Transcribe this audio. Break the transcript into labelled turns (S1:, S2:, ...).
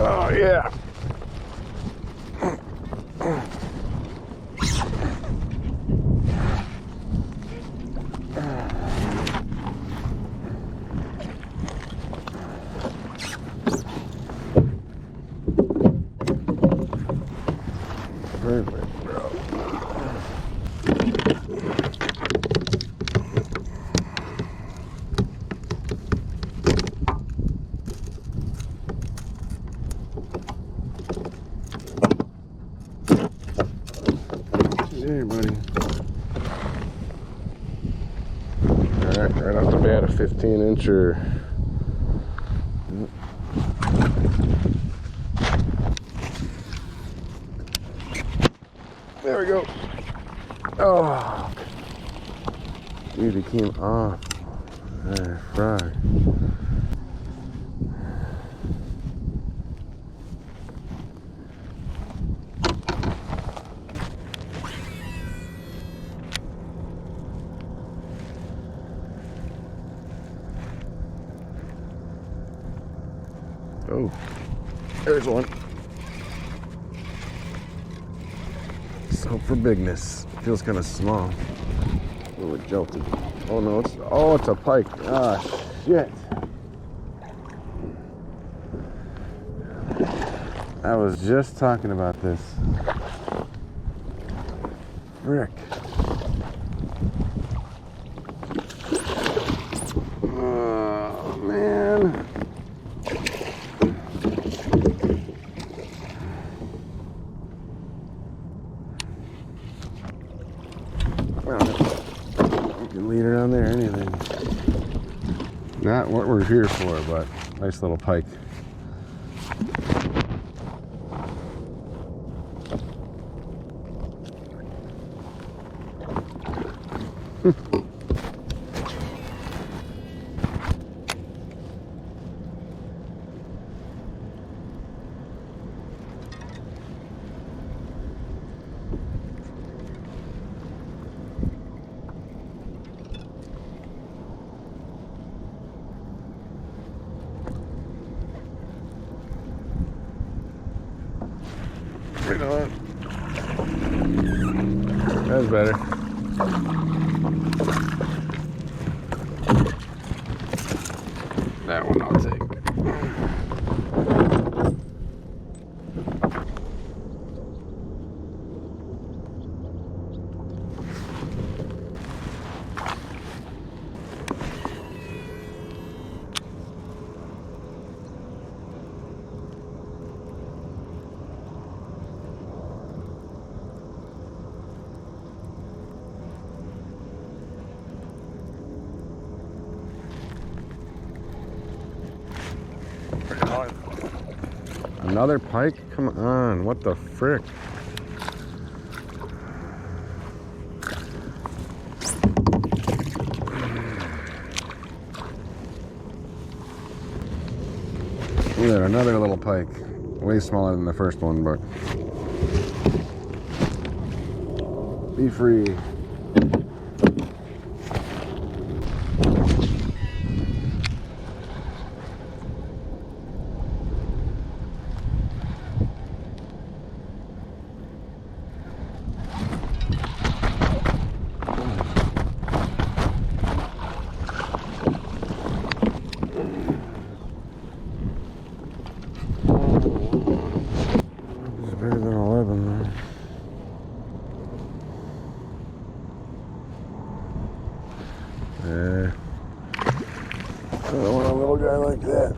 S1: Oh, yeah. Perfect, bro. There, buddy. Alright, right off the bat, a 15-incher. There we go. Oh, dude, he came off. There, frog. Oh, there's one. Let's hope for bigness. Feels kind of small. Oh, it jolted. Oh no, it's a pike. Ah, shit. I was just talking about this. Frick. Oh, man. You can lead her down there, anything. Not what we're here for, but nice little pike. Right on. That's better. That one I'll take. Another pike? Come on, what the frick? Yeah, another little pike. Way smaller than the first one, but be free. Better than 11 there. Yeah. I don't want a little guy like that.